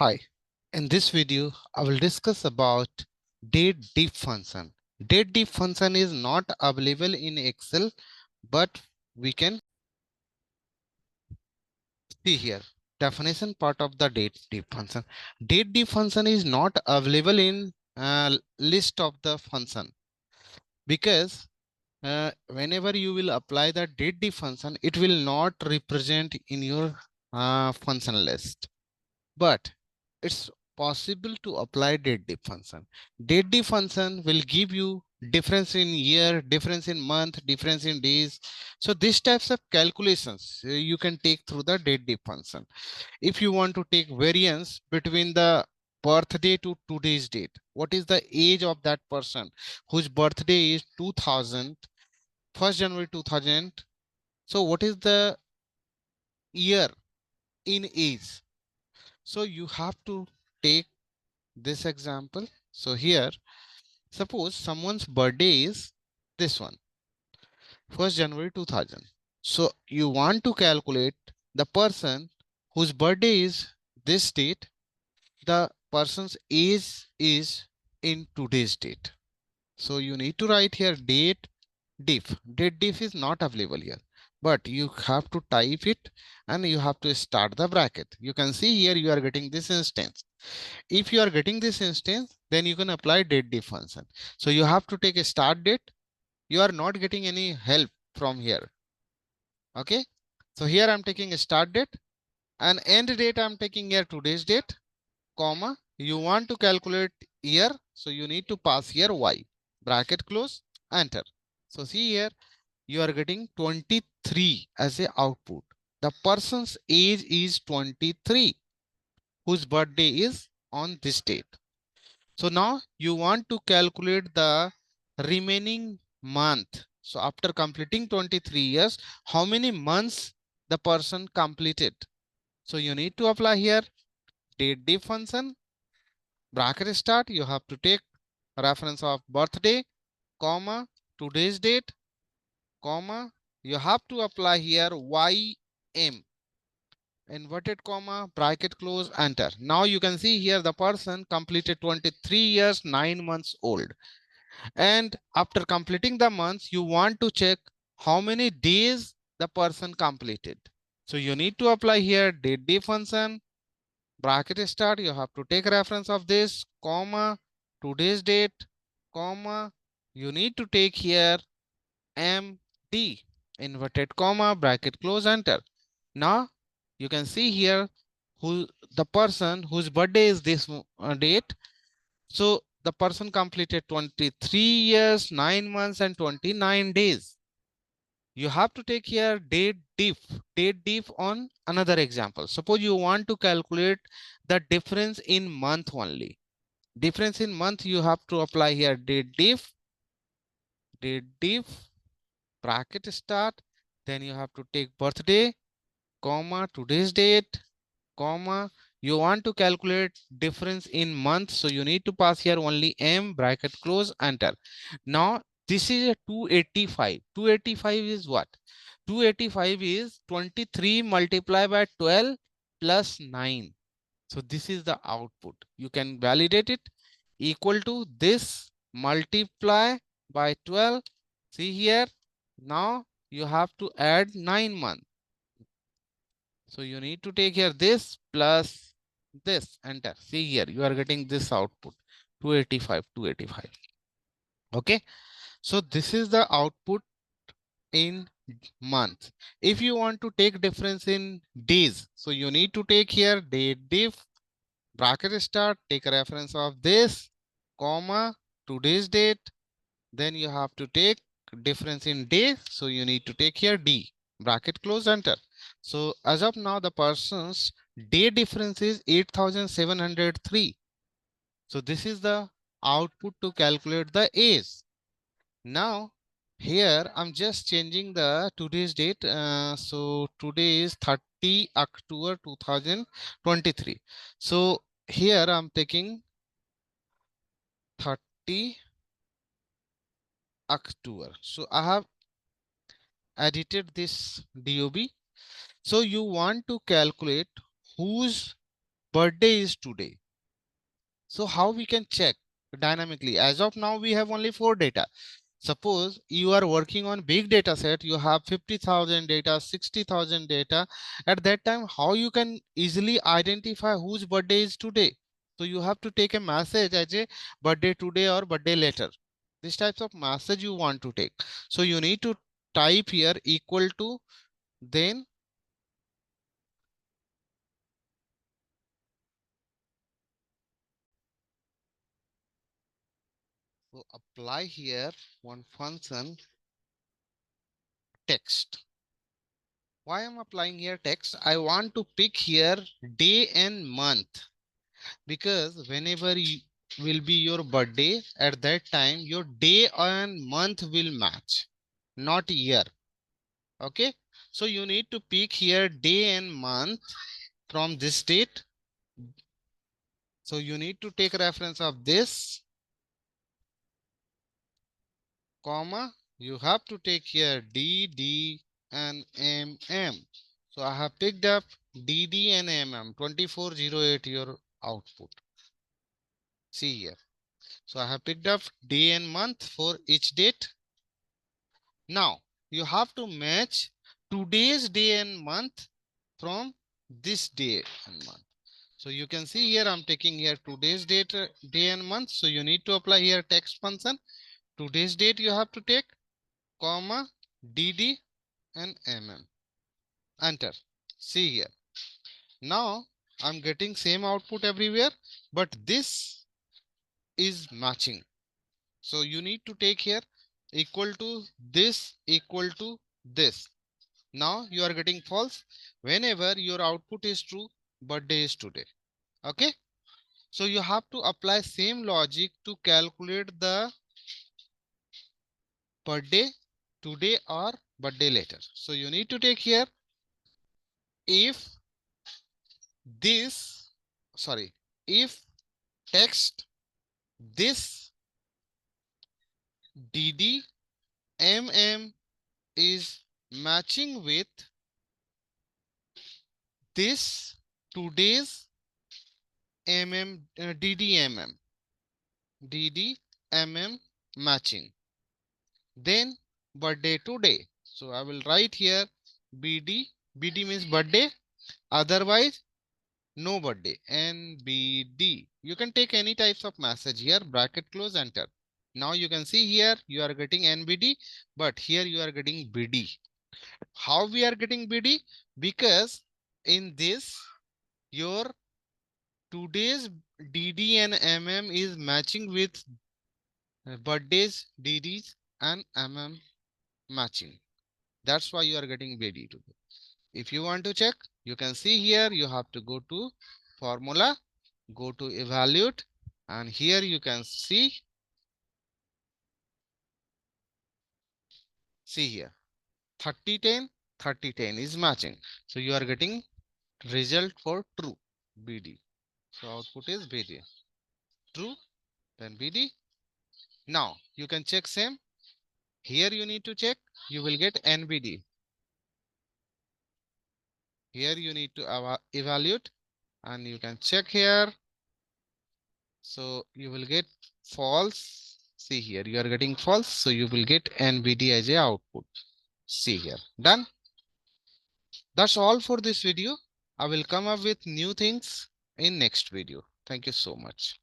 Hi, in this video, I will discuss about date function. Date function is not available in Excel, but we can see here. Definition part of the date function. Date function is not available in list of the function because whenever you will apply the date function, it will not represent in your function list. But it's possible to apply deadlift function. Deadlift function will give you difference in year, difference in month, difference in days. So these types of calculations you can take through the deadlift function. If you want to take variance between the birthday to today's date, what is the age of that person whose birthday is 2000, 1st January 2000? So what is the year in age? So you have to take this example. So here, suppose someone's birthday is this one, 1st January 2000. So you want to calculate the person whose birthday is this date, the person's age is in today's date. So you need to write here date diff. Date diff is not available here, but you have to type it and you have to start the bracket. You can see here you are getting this instance. If you are getting this instance, then you can apply date diff function. So you have to take a start date. You are not getting any help from here. Okay. So here I'm taking a start date and end date. I'm taking here today's date, comma. You want to calculate year. So you need to pass here y, bracket close, enter. So see here, you are getting 23 as a output. The person's age is 23, whose birthday is on this date. So now you want to calculate the remaining month. So after completing 23 years, how many months the person completed? So you need to apply here date diff function, bracket start. You have to take reference of birthday, comma, today's date, comma. You have to apply here YM, inverted comma, bracket close, enter. Now you can see here the person completed 23 years, 9 months old. And after completing the months, you want to check how many days the person completed. So you need to apply here date diff function, bracket start. You have to take reference of this, comma, today's date, comma. You need to take here MD, inverted comma, bracket close, enter. Now you can see here who the person whose birthday is this date. So the person completed 23 years, 9 months, and 29 days. You have to take here date diff on another example. Suppose you want to calculate the difference in month only. Difference in month, you have to apply here date diff, bracket start. Then you have to take birthday, comma, today's date, comma. You want to calculate difference in month, so you need to pass here only M, bracket close, enter. Now this is a 285. 285 is what? 285 is 23 multiplied by 12 plus 9. So this is the output. You can validate it equal to this multiply by 12. See here. Now you have to add 9 months. So you need to take here this plus this, enter. See here, you are getting this output 285, 285. Okay. So this is the output in month. If you want to take difference in days, so you need to take here date diff, bracket start, take a reference of this, comma, today's date. Then you have to take difference in days. So you need to take here D, bracket close, enter. So as of now, the person's day difference is 8,703. So this is the output to calculate the age. Now here I'm just changing the today's date. So today is 30 October 2023. So here I'm taking 30 October. So I have edited this DOB. So you want to calculate whose birthday is today. So how we can check dynamically? As of now, we have only 4 data. Suppose you are working on big data set, you have 50,000 data, 60,000 data. At that time, how you can easily identify whose birthday is today? So you have to take a message as a birthday today or birthday later. These types of message you want to take. So you need to type here equal to, then so apply here one function text. Why I'm applying here text? I want to pick here day and month, because whenever you will be your birthday, at that time your day and month will match, not year. Okay, so you need to pick here day and month from this date. So you need to take reference of this comma, you have to take here dd and mm. So I have picked up dd and mm 2408 your output. See here, so I have picked up day and month for each date. Now you have to match today's day and month from this day and month. So you can see here I'm taking here today's date, day and month. So you need to apply here text function. Today's date you have to take, comma, dd and mm. Enter. See here. Now I'm getting same output everywhere, but this is matching. So you need to take here equal to this, equal to this. Now you are getting false. Whenever your output is true, birthday is today. Okay. So you have to apply same logic to calculate the birthday today or birthday later. So you need to take here if this, sorry, if text this dd mm is matching with this today's dd matching, then birthday today. So I will write here bd means birthday, otherwise no birthday, nbd. You can take any types of message here, bracket close, enter. Now you can see here you are getting nbd, but here you are getting bd. How we are getting bd? Because in this your today's dd and is matching with birthdays dd's and matching. That's why you are getting bd today. If you want to check, you can see here you have to go to formula, go to evaluate, and here you can see here 3010 is matching. So you are getting result for true bd. So output is bd, true, then bd. Now you can check same. Here you need to check, you will get nbd. Here you need to evaluate, and you can check here. So you will get false. See here, you are getting false. So you will get NBD as a output. See here, done. That's all for this video. I will come up with new things in next video. Thank you so much.